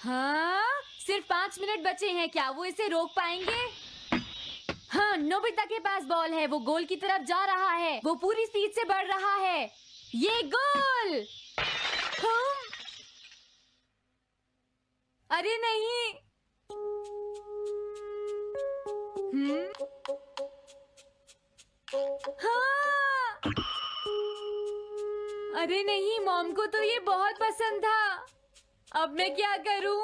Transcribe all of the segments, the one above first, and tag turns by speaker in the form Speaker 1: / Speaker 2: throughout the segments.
Speaker 1: हाँ, सिर्फ 5 मिनट बचे हैं, क्या वो इसे रोक पाएंगे? हाँ, नोबिता के पास बॉल है, वो गोल की तरफ जा रहा है, वो पूरी स्पीड से बढ़ रहा है। ये गोल! हाँ? अरे नहीं! हाँ! अरे नहीं, मॉम को तो ये बहुत पसंद था। अब मैं क्या करूं?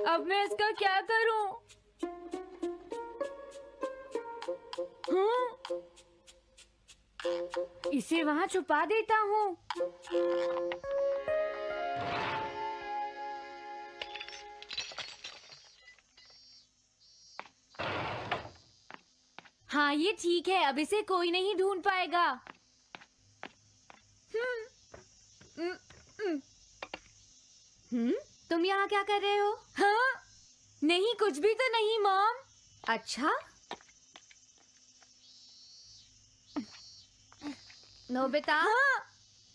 Speaker 1: अब मैं इसका क्या करूं? इसे वहां छुपा देता हूँ। हाँ, ये ठीक है, अब इसे कोई नहीं ढूंढ पाएगा। तुम यहाँ क्या कर रहे हो? हाँ? नहीं, कुछ भी तो नहीं मॉम। अच्छा? नोबिता, हाँ?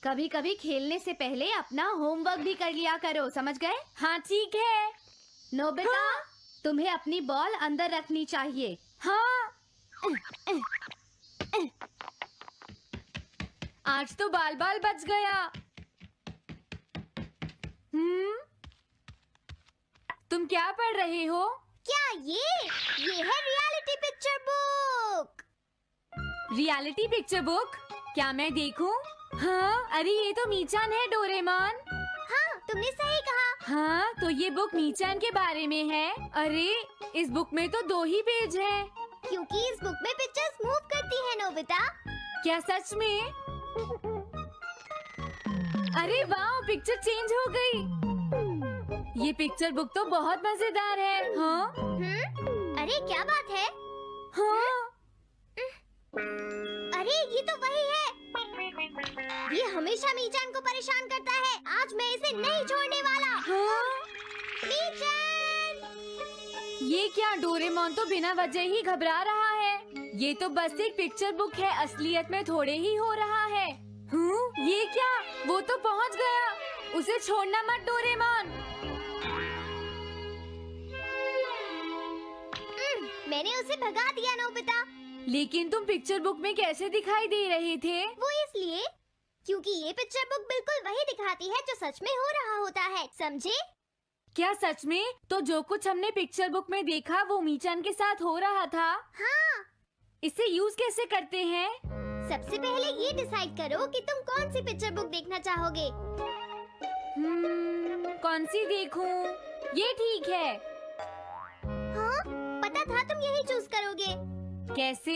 Speaker 1: कभी कभी खेलने से पहले अपना होमवर्क भी कर लिया करो, समझ गए? हाँ ठीक है। नोबिता, हाँ? तुम्हें अपनी बॉल अंदर रखनी चाहिए। हाँ। आज तो बाल बाल बच गया। तुम क्या पढ़ रहे हो?
Speaker 2: क्या ये है reality picture book.
Speaker 1: Reality picture book? क्या मैं देखूं? हाँ, अरे ये तो मीचान है, डोरेमोन।
Speaker 2: हाँ, तुमने सही कहा।
Speaker 1: हाँ, तो ये बुक मीचान के बारे में है। अरे, इस बुक में तो 2 ही पेज हैं।
Speaker 2: क्योंकि इस बुक में पिक्चर्स मूव करती हैं, नोबिता।
Speaker 1: क्या सच में? अरे वाह, पिक्चर चेंज हो गई। ये पिक्चर बुक तो बहुत मजेदार है। हाँ?
Speaker 2: अरे क्या बात है?
Speaker 1: हाँ?
Speaker 2: अरे ये तो वही है। ये हमेशा मीचान को परेशान करता है। आज मैं इसे नहीं छोड़ने वाला।
Speaker 1: हाँ?
Speaker 2: मीचान!
Speaker 1: ये क्या, डोरेमोन तो बिना वजह ही घबरा रहा है। ये तो बस एक पिक्चर बुक है, असलियत में थोड़े ही हो रहा है। ये क्या? वो तो पहुंच गया। उसे छोड़ना मत डोरेमोन।
Speaker 2: मैंने उसे भगा दिया, नोबिता।
Speaker 1: लेकिन तुम पिक्चर बुक में कैसे दिखाई दे रहे थे?
Speaker 2: वो इसलिए क्योंकि ये पिक्चर बुक बिल्कुल वही दिखाती है जो सच में हो रहा होता है, समझे?
Speaker 1: क्या सच में? तो जो कुछ हमने पिक्चर बुक में देखा वो मीचान के साथ हो रहा था?
Speaker 2: हाँ।
Speaker 1: इसे यूज कैसे करते हैं?
Speaker 2: सबसे पहले ये डिसाइड करो कि तुम कौन सी पिक्चर बुक देखना चाहोगे।
Speaker 1: कौन सी देखूं? ये ठीक है।
Speaker 2: हाँ, पता था तुम यही चूज करोगे।
Speaker 1: कैसे?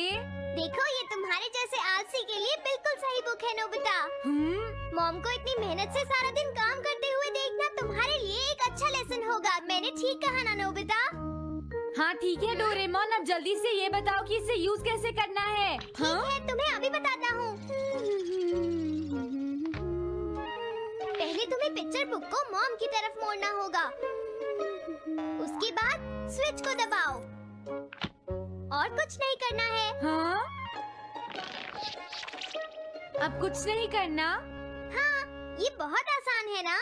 Speaker 2: देखो, ये तुम्हारे जैसे आलसी के लिए बिल्कुल सही बुक है, नोबिता। मॉम को इतनी मेहनत से सारा दिन काम करते हुए देखना तुम्हारे लिए एक अच्छा लेसन होगा। मैंने ठीक कहा ना, नोबिता?
Speaker 1: हाँ ठीक है डोरेमोन, अब जल्दी से ये बताओ कि इसे यूज कैसे करना है।
Speaker 2: ठीक है, तुम्हें अभी बताता हूँ। पहले तुम्हें पिक्चर बुक को मॉम की तरफ मोड़ना होगा। उसके बाद स्विच को दबाओ और कुछ नहीं करना है।
Speaker 1: हाँ? अब कुछ नहीं करना?
Speaker 2: हाँ, ये बहुत आसान है ना?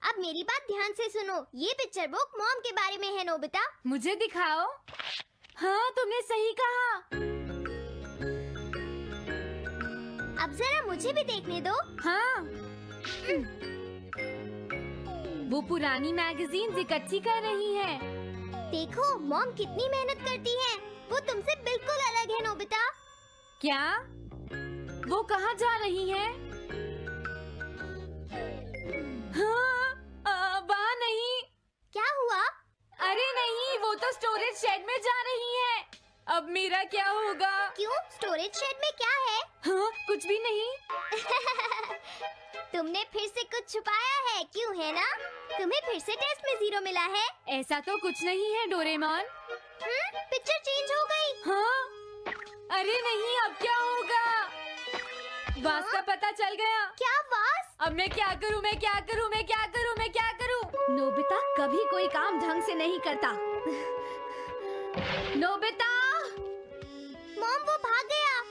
Speaker 2: अब मेरी बात ध्यान से सुनो। ये पिक्चर बुक मॉम के बारे में है, नोबिता।
Speaker 1: मुझे दिखाओ। हाँ, तुमने सही कहा।
Speaker 2: अब जरा मुझे भी देखने दो।
Speaker 1: हाँ। वो पुरानी मैगजीन्स इकट्ठी कर रही है।
Speaker 2: देखो, मॉम कितनी मेहनत करती है। वो तुमसे बिल्कुल अलग है, नोबिता।
Speaker 1: क्या? वो कहाँ जा रही है? हाँ, वहाँ नहीं।
Speaker 2: क्या हुआ?
Speaker 1: अरे नहीं, वो तो स्टोरेज शेड में जा रही है। अब मेरा क्या होगा?
Speaker 2: क्यों? स्टोरेज शेड में क्या है?
Speaker 1: हाँ, कुछ भी नहीं।
Speaker 2: तुमने फिर से कुछ छुपाया है, क्यों है ना? तुम्हें फिर से टेस्ट में 0 मिला है।
Speaker 1: ऐसा तो कुछ नहीं है डोरेमोन।
Speaker 2: पिक्चर चेंज हो गई।
Speaker 1: हाँ? अरे नहीं, अब क्या होगा? वास का पता चल गया।
Speaker 2: क्या वास?
Speaker 1: अब मैं क्या करूँ? मैं क्या करूँ? मैं क्या करूँ? मैं क्या करूँ?
Speaker 3: नोबिता कभी कोई काम ढंग से नहीं करता। नोबिता!
Speaker 2: मॉम, वो भाग गया।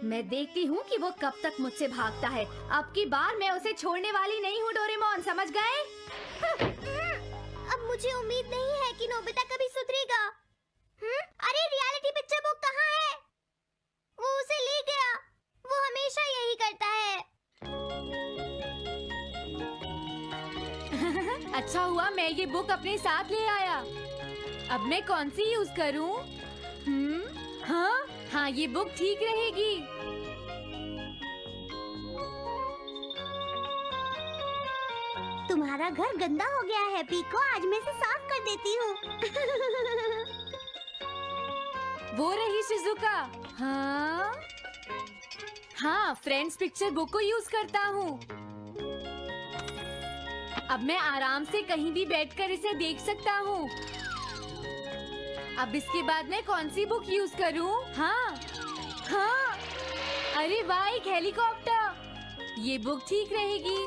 Speaker 3: मैं देखती हूँ कि वो कब तक मुझसे भागता है। अब की बार मैं उसे छोड़ने वाली नहीं हूँ डोरेमोन, समझ गए?
Speaker 2: अब मुझे उम्मीद नहीं है कि नोबिता कभी सुधरेगा। अरे रियलिटी पिक्चर बुक कहाँ है? वो उसे ले गया। वो हमेशा यही करता है।
Speaker 1: अच्छा हुआ मैं ये बुक अपने साथ ले आया। अब मैं कौन सी यूज करूँ? हाँ, ये बुक ठीक रहेगी।
Speaker 2: तुम्हारा घर गंदा हो गया है पीको, आज मैं इसे साफ कर देती हूँ।
Speaker 1: वो रही शिजुका। हाँ, फ्रेंड्स पिक्चर बुक को यूज करता हूँ। अब मैं आराम से कहीं भी बैठकर इसे देख सकता हूँ। अब इसके बाद मैं कौन सी बुक यूज करूँ? हाँ, अरे वाह, एक हेलीकॉप्टर। ये बुक ठीक रहेगी।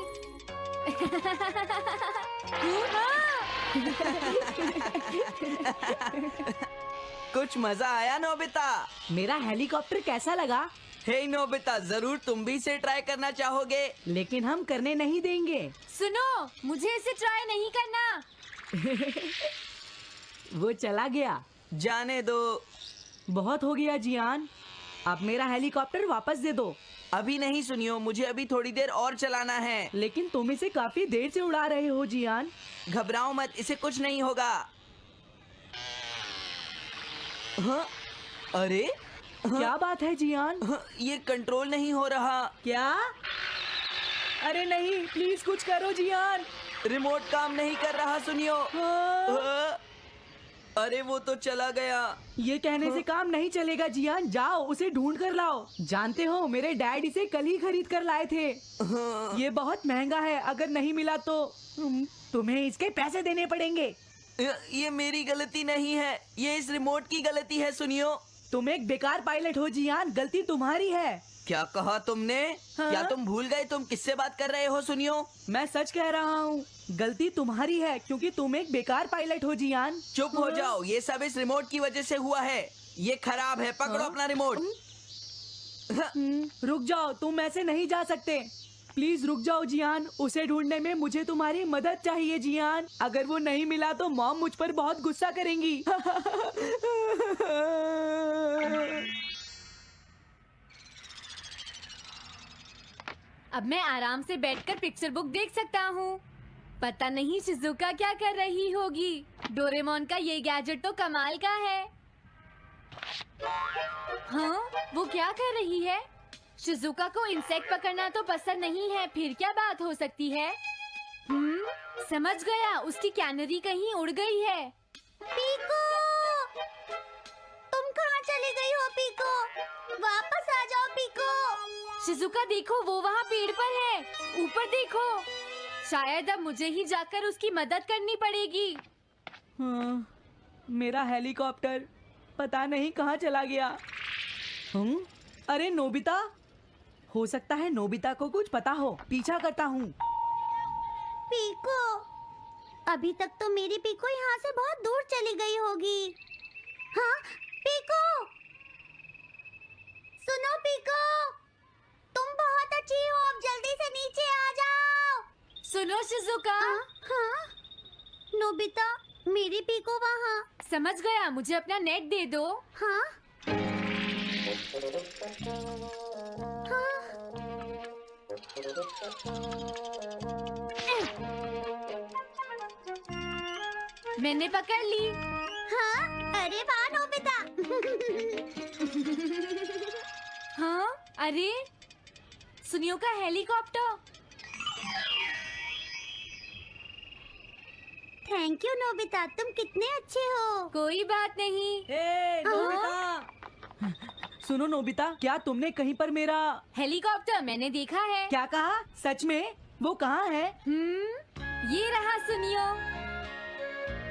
Speaker 4: कुछ मजा आया नोबिता?
Speaker 5: मेरा हेलीकॉप्टर कैसा लगा?
Speaker 4: हे नोबिता, जरूर तुम भी इसे ट्राई करना चाहोगे।
Speaker 5: लेकिन हम करने नहीं देंगे।
Speaker 1: सुनो, मुझे इसे ट्राई नहीं करना।
Speaker 5: वो चला गया।
Speaker 4: जाने दो।
Speaker 5: बहुत हो गया जियान, अब मेरा हेलीकॉप्टर वापस दे दो।
Speaker 4: अभी नहीं सुनियो, मुझे अभी थोड़ी देर और चलाना है।
Speaker 5: लेकिन तुम इसे काफी देर से उड़ा रहे हो जियान।
Speaker 4: घबराओ मत, इसे कुछ नहीं होगा। हाँ? अरे
Speaker 5: क्या बात है जियान?
Speaker 4: ये कंट्रोल नहीं हो रहा।
Speaker 5: क्या? अरे नहीं, प्लीज कुछ करो जियान।
Speaker 4: रिमोट काम नहीं कर रहा, सुनियो।
Speaker 5: हाँ।
Speaker 4: अरे वो तो चला गया।
Speaker 5: ये कहने से काम नहीं चलेगा जियान, जाओ उसे ढूंढ कर लाओ। जानते हो मेरे डैड इसे कल ही खरीद कर लाए थे। ये बहुत महंगा है, अगर नहीं मिला तो तुम्हें इसके पैसे देने पड़ेंगे।
Speaker 4: ये मेरी गलती नहीं है, ये इस रिमोट की गलती है, सुनियो।
Speaker 5: तुम एक बेकार पायलट हो जियान, गलती तुम्हारी है।
Speaker 4: क्या कहा तुमने?
Speaker 5: हाँ?
Speaker 4: क्या तुम भूल गए तुम किससे बात कर रहे हो? सुनियो,
Speaker 5: मैं सच कह रहा हूँ, गलती तुम्हारी है क्योंकि तुम एक बेकार पायलट हो जियान।
Speaker 4: चुप हो जाओ, ये सब इस रिमोट की वजह से हुआ है। ये खराब है, पकड़ो अपना रिमोट।
Speaker 5: रुक जाओ, तुम ऐसे नहीं जा सकते। प्लीज रुक जाओ जियान, उसे ढूंढने में मुझे तुम्हारी मदद चाहिए जियान। अगर वो नहीं मिला तो मॉम मुझ पर बहुत गुस्सा करेंगी।
Speaker 1: अब मैं आराम से बैठकर पिक्चर बुक देख सकता हूँ। पता नहीं शिजुका क्या कर रही होगी। डोरेमोन का ये गैजेट तो कमाल का है। हाँ, वो क्या कर रही है? शिजुका को इंसेक्ट पकड़ना तो पसंद नहीं है, फिर क्या बात हो सकती है? समझ गया, उसकी कैनरी कहीं उड़ गई है।
Speaker 2: पीको, तुम कहाँ चली गई हो पीको? वापस आ जाओ पीको।
Speaker 1: शिजुका देखो, वो वहाँ पेड़ पर है। ऊपर देखो। शायद अब मुझे ही जाकर उसकी मदद करनी पड़ेगी।
Speaker 5: हाँ, मेरा हेलीकॉप्टर पता नहीं कहाँ चला गया। अरे नोबिता, हो सकता है नोबिता को कुछ पता हो, पीछा करता हूँ।
Speaker 2: पीको, अभी तक तो मेरी पीको यहाँ से बहुत दूर चली गई होगी। हाँ, पीको, सुनो पीको, तुम बहुत अच्छी हो, अब जल्दी से नीचे आ जाओ।
Speaker 1: सुनो शिजुका।
Speaker 2: हाँ, नोबिता, मेरी पीको वहाँ।
Speaker 1: समझ गया, मुझे अपना नेट दे दो।
Speaker 2: हाँ,
Speaker 1: मैंने पकड़ ली।
Speaker 2: हाँ, अरे वाह नोबिता।
Speaker 1: हाँ, अरे सुनियो का हेलीकॉप्टर।
Speaker 2: थैंक यू नोबिता, तुम कितने अच्छे हो।
Speaker 1: कोई बात नहीं।
Speaker 5: हे नोबिता, सुनो नोबिता, क्या तुमने कहीं पर मेरा
Speaker 1: हेलीकॉप्टर मैंने देखा है।
Speaker 5: क्या कहा? सच में? वो कहाँ है?
Speaker 1: ये रहा, सुनियो।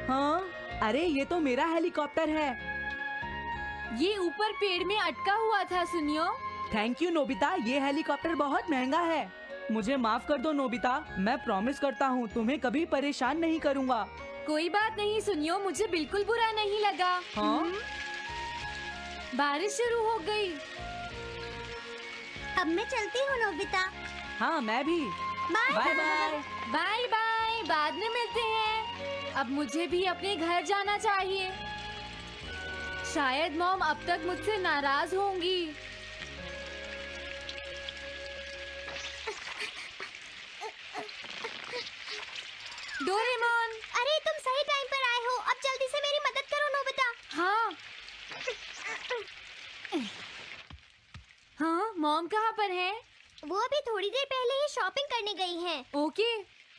Speaker 5: हाँ, अरे ये तो मेरा हेलीकॉप्टर है।
Speaker 1: ये ऊपर पेड़ में अटका हुआ था, सुनियो।
Speaker 5: थैंक यू नोबिता, ये हेलीकॉप्टर बहुत महंगा है। मुझे माफ कर दो नोबिता, मैं प्रॉमिस करता हूँ तुम्हें कभी परेशान नहीं करूँगा।
Speaker 1: कोई बात नहीं सुनियो, मुझे बिल्कुल बुरा नहीं लगा।
Speaker 5: हाँ?
Speaker 1: बारिश शुरू हो गई।
Speaker 2: अब मैं चलती हूँ नोबिता।
Speaker 5: हाँ, मैं भी।
Speaker 2: Bye
Speaker 5: bye bye.
Speaker 1: Bye bye, बाद में मिलते हैं। अब मुझे भी अपने घर जाना चाहिए। शायद मॉम अब तक मुझसे नाराज होंगी। डोरेमोन।
Speaker 2: अरे तुम सही टाइम पर आए हो। अब जल्दी से मेरी मदद करो नोबिता।
Speaker 1: हाँ हाँ, मॉम कहाँ पर है?
Speaker 2: वो अभी थोड़ी देर पहले ही शॉपिंग करने गई हैं।
Speaker 1: ओके।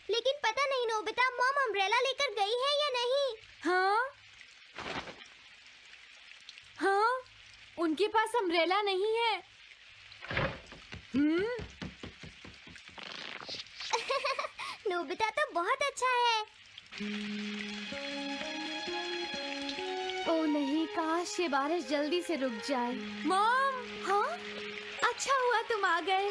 Speaker 2: लेकिन पता नहीं नोबिता, मॉम अम्ब्रेला लेकर गई है या नहीं।
Speaker 1: हाँ हाँ, उनके पास अम्ब्रेला नहीं है।
Speaker 2: नोबिता तो बहुत अच्छा है।
Speaker 3: ओ नहीं, काश ये बारिश जल्दी से रुक जाए।
Speaker 1: मॉम,
Speaker 3: हाँ, अच्छा हुआ तुम आ गए।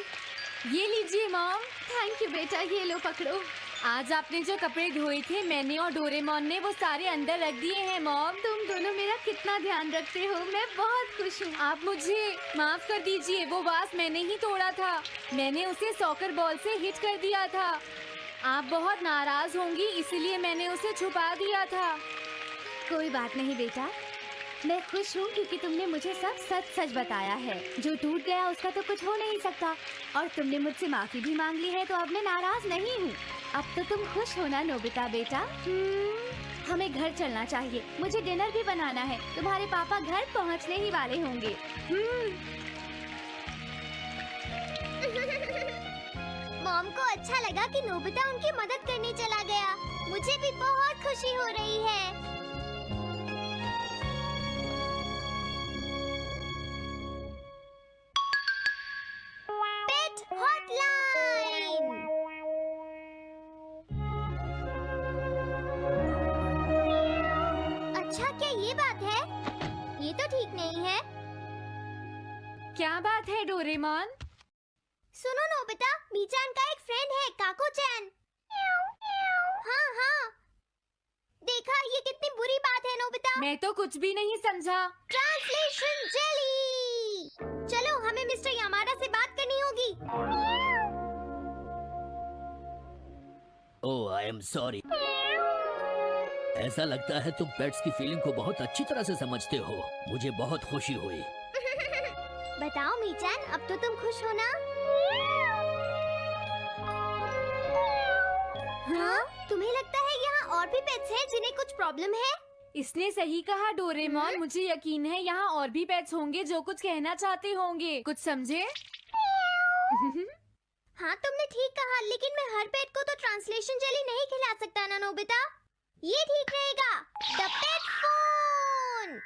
Speaker 1: ये लीजिए मॉम।
Speaker 3: थैंक यू बेटा, ये लो पकड़ो।
Speaker 1: आज आपने जो कपड़े धोए थे, मैंने और डोरेमोन ने वो सारे अंदर रख दिए हैं मॉम।
Speaker 3: तुम दोनों मेरा कितना ध्यान रखते हो, मैं बहुत खुश हूँ।
Speaker 1: आप मुझे माफ कर दीजिए, वो वास मैंने ही तोड़ा था। मैंने उसे सॉकर बॉल से हिट कर दिया था। आप बहुत नाराज होंगी, इसलिए मैंने उसे छुपा दिया था।
Speaker 3: कोई बात नहीं बेटा, मैं खुश हूँ क्योंकि तुमने मुझे सब सच सच बताया है। जो टूट गया उसका तो कुछ हो नहीं सकता, और तुमने मुझसे माफी भी मांग ली है, तो अब मैं नाराज नहीं हूँ। अब तो तुम खुश हो ना नोबिता बेटा? हमें घर चलना चाहिए, मुझे डिनर भी बनाना है। तुम्हारे पापा घर पहुँचने ही वाले होंगे।
Speaker 2: मॉम को अच्छा लगा कि नोबिता उनकी मदद करने चला गया। मुझे भी बहुत खुशी हो रही है। पेट हॉटलाइन। अच्छा, क्या ये बात है? ये तो ठीक नहीं है।
Speaker 1: क्या बात है डोरेमोन?
Speaker 2: सुनो नोबिता, मीचान का एक फ्रेंड है, काको-चैन। हाँ हाँ, देखा, ये कितनी बुरी बात है नोबिता।
Speaker 1: मैं तो कुछ भी नहीं समझा।
Speaker 2: Translation jelly. चलो, हमें मिस्टर यामाडा से बात करनी होगी।
Speaker 6: ओह, आई एम सॉरी। ऐसा लगता है तुम पेट्स की फीलिंग को बहुत अच्छी तरह से समझते हो। मुझे बहुत खुशी हुई।
Speaker 2: बताओ मीचान, अब तो तुम खुश हो ना? हाँ? तुम्हें लगता है यहाँ और भी पेट्स हैं जिन्हें कुछ प्रॉब्लम है?
Speaker 1: इसने सही कहा डोरेमोन। मुझे यकीन है यहाँ और भी पेट्स होंगे जो कुछ कहना चाहते होंगे। कुछ समझे?
Speaker 2: हाँ, तुमने ठीक कहा, लेकिन मैं हर पेट को तो ट्रांसलेशन जेली नहीं खिला सकता ना नोबिता। ये ठीक रहेगा। The pet phone.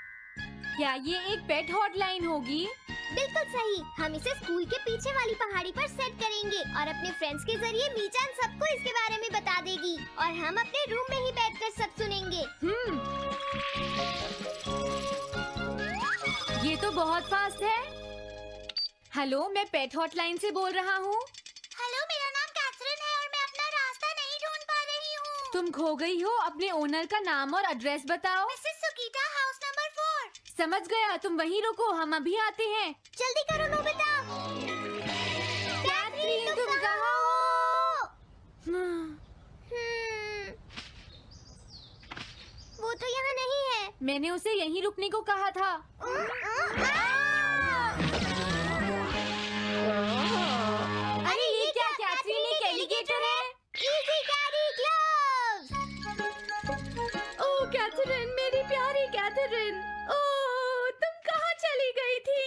Speaker 1: क्या ये एक पेट हॉटलाइन होगी?
Speaker 2: बिल्कुल सही। हम इसे स्कूल के पीछे वाली पहाड़ी पर सेट करेंगे और अपने फ्रेंड्स के जरिए मीचान सबको इसके बारे में बता देगी, और हम अपने रूम में ही बैठकर सब सुनेंगे।
Speaker 1: ये तो बहुत फास्ट है। हेलो, मैं पेट हॉटलाइन से बोल रहा हूँ।
Speaker 2: हेलो, मेरा नाम कैथरीन है और मैं अपना रास्ता नहीं ढूंढ पा रही हूँ।
Speaker 1: तुम खो गई हो, अपने ओनर का नाम और एड्रेस बताओ।
Speaker 2: मिसेस सुकीटा, हाउस नंबर 4।
Speaker 1: समझ गया, तुम वहीं रुको, हम अभी आते हैं।
Speaker 2: जल्दी करो नोबिता।
Speaker 1: कैथरीन, तुम कहाँ हो?
Speaker 2: वो तो यहाँ नहीं है।
Speaker 1: मैंने उसे यहीं रुकने को कहा था। अरे ये क्या कैथरीन, एक एलिगेटर है।
Speaker 2: Easy carry gloves.
Speaker 3: Oh Catherine, मेरी प्यारी कैथरीन, ओह तुम कहाँ चली गई थी?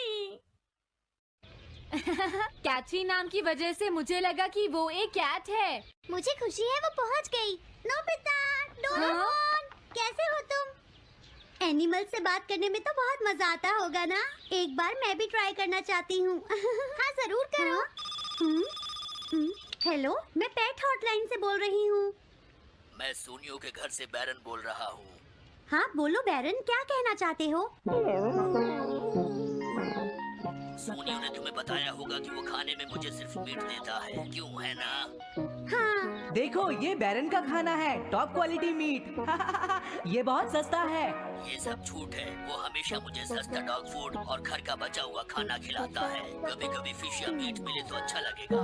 Speaker 1: कैथरीन नाम की वजह से मुझे लगा कि वो एक कैट है।
Speaker 2: मुझे खुशी है वो पहुँच गई। नोबिता, डोरेमोन, कैसे हो तुम? एनिमल से बात करने में तो बहुत मजा आता होगा ना। एक बार मैं भी ट्राई करना चाहती हूँ। हाँ जरूर करो। हेलो, मैं पेट हॉटलाइन से बोल रही हूँ।
Speaker 6: मैं सोनियो के घर से बैरन बोल रहा हूँ।
Speaker 2: हाँ बोलो बैरन, क्या कहना चाहते हो?
Speaker 6: सोनियो ने तुम्हें बताया होगा कि वो खाने में मुझे सिर्फ मीट देता है, क्यों है ना?
Speaker 2: हाँ।
Speaker 5: देखो ये बैरन का खाना है, टॉप क्वालिटी मीट। ये बहुत सस्ता है।
Speaker 6: ये सब झूठ है। वो हमेशा मुझे सस्ता डॉग फूड और घर का बचा हुआ खाना खिलाता है। कभी कभी फिश या मीट मिले तो अच्छा लगेगा।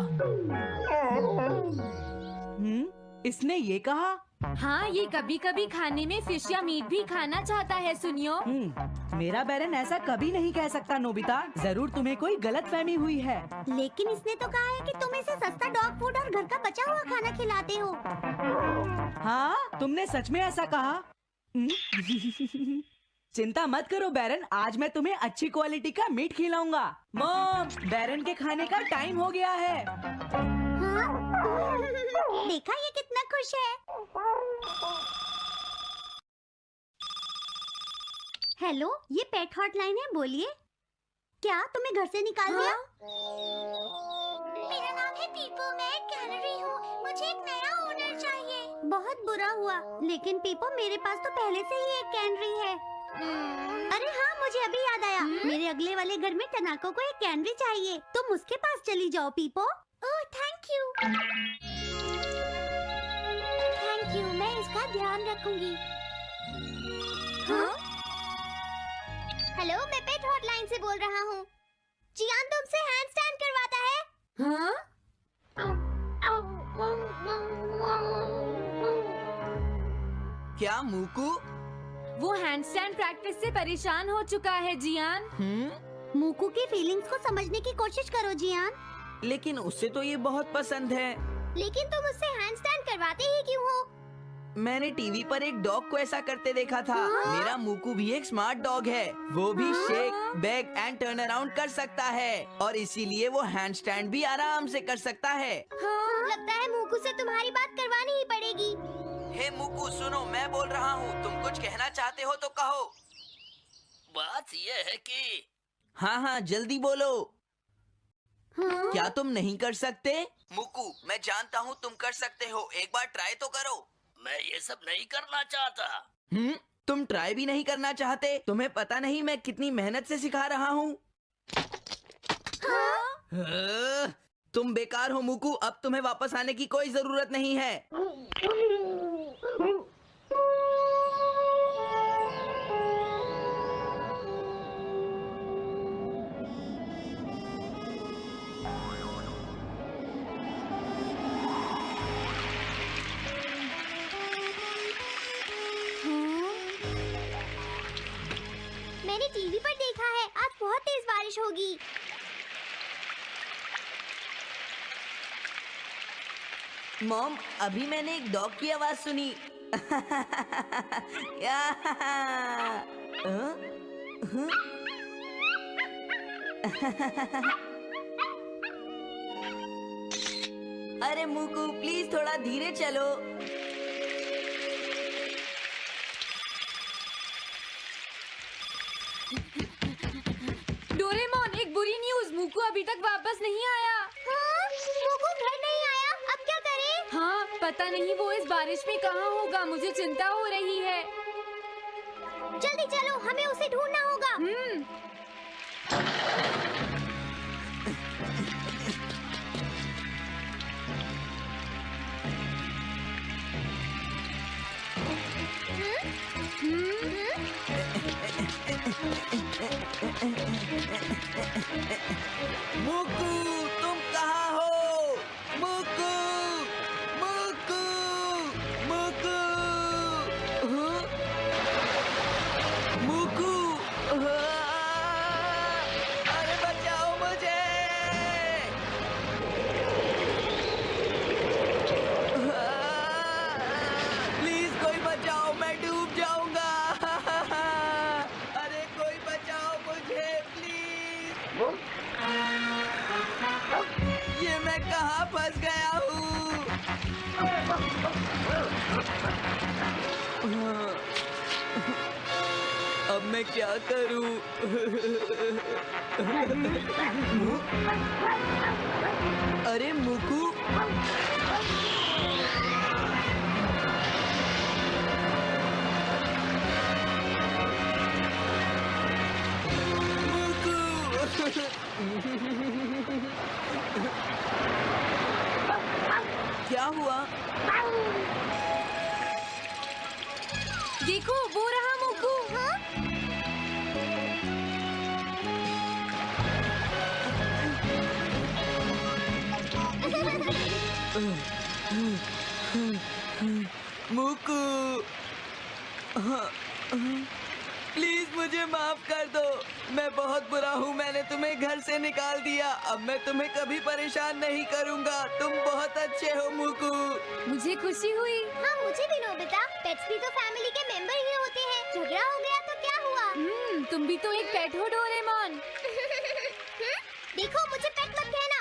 Speaker 5: इसने ये कहा?
Speaker 1: हाँ, ये कभी कभी खाने में फिश या मीट भी खाना चाहता है सुनियो।
Speaker 5: मेरा बैरन ऐसा कभी नहीं कह सकता नोबिता। जरूर तुम्हें कोई गलतफहमी हुई है।
Speaker 2: लेकिन इसने तो कहा है कि तुम इसे सस्ता डॉग फूड और घर का बचा हुआ खाना खिलाते हो।
Speaker 5: हाँ, तुमने सच में ऐसा कहा? चिंता मत करो बैरन, आज मैं तुम्हें अच्छी क्वालिटी का मीट खिलाऊंगा। मॉम, बैरन के खाने का टाइम हो गया है।
Speaker 2: हाँ? देखा ये कितना खुश है। हेलो, ये पेट हॉटलाइन है, बोलिए। क्या तुम्हें घर से निकाल दिया? मेरा नाम है पीपो, मैं एक कैनरी हूँ। मुझे एक नया ओनर चाहिए। बहुत बुरा हुआ, लेकिन पीपो मेरे पास तो पहले से ही एक कैनरी है। अरे हाँ, मुझे अभी याद आया। मेरे अगले वाले घर में टनाको को एक कैनरी चाहिए। तुम उसके पास चली जाओ पीपो। Oh thank you. Thank you, मैं इसका ध्यान रखूंगी। हाँ? हेलो, मैं पेट हॉटलाइन से बोल रहा हूँ। जियान तुमसे हैंडस्टैंड करवाता है।
Speaker 1: हाँ?
Speaker 4: क्या मूकू?
Speaker 1: वो हैंडस्टैंड प्रैक्टिस से परेशान हो चुका है जियान।
Speaker 2: मूकू की फीलिंग्स को समझने की कोशिश करो जियान।
Speaker 4: लेकिन उसे तो ये बहुत पसंद है।
Speaker 2: लेकिन तुम उससे हैंडस्टैंड करवाते ही क्यों हो?
Speaker 4: मैंने टीवी पर एक डॉग को ऐसा करते देखा था। मेरा मूकू भी एक स्मार्ट डॉग है। वो भी shake, bag and turn around कर सकता है और इसीलिए वो हैंडस्टैंड भी आराम से कर सकता है।
Speaker 2: लगता है मूकू से तुम्हारी बात करवानी ही पड़ेगी।
Speaker 4: हे मूकू, सुनो, मैं बोल रहा हूँ। तुम कुछ कहना चाहते हो तो कहो।
Speaker 6: बात ये है कि
Speaker 4: हाँ हाँ, जल्दी बोलो। क्या तुम नहीं कर सकते? मूकू, मैं जानता हूँ तुम कर सकते हो। एक बार ट्राई तो करो।
Speaker 6: मैं ये सब नहीं करना चाहता।
Speaker 4: तुम ट्राई भी नहीं करना चाहते? तुम्हें पता नहीं मैं कितनी मेहनत से सिखा रहा हूँ। तुम बेकार हो मूकू। अब तुम्हें वापस आने की कोई जरूरत नहीं है।
Speaker 2: मैंने टीवी पर देखा है, आज बहुत तेज बारिश होगी।
Speaker 4: मॉम, अभी मैंने एक डॉग की आवाज सुनी। अरे मूकू, प्लीज थोड़ा धीरे चलो।
Speaker 1: डोरेमोन, एक बुरी न्यूज़, मूकू अभी तक वापस नहीं आया।
Speaker 2: हाँ? मूकू घर नहीं आया, अब क्या करें?
Speaker 1: हाँ, पता नहीं वो इस बारिश में कहाँ होगा। मुझे चिंता हो रही है।
Speaker 2: जल्दी चलो, हमें उसे ढूंढना होगा।
Speaker 4: मूकू, तुम कहाँ हो? मूकू, मूकू, मूकू, मूकू, अरे बचाओ मुझे। प्लीज कोई बचाओ, मैं डूब जाऊंगा। अरे कोई बचाओ मुझे प्लीज। अब मैं क्या करूं? अरे मुकू, क्या हुआ?
Speaker 1: देखो वो रहा मुकू।
Speaker 2: हाँ?
Speaker 4: मुकू, प्लीज मुझे माफ कर दो। मैं बहुत बुरा हूँ, मैंने तुम्हें घर से निकाल दिया। अब मैं तुम्हें कभी परेशान नहीं करूँगा। तुम बहुत अच्छे हो मुकू।
Speaker 1: मुझे खुशी हुई।
Speaker 2: हाँ, मुझे भी नोबिता। पेट्स भी तो फैमिली के मेंबर ही होते हैं। झगड़ा हो गया तो क्या हुआ?
Speaker 1: तुम भी तो एक पेट हो डोरेमोन।
Speaker 2: देखो, मुझे पेट मत कहना।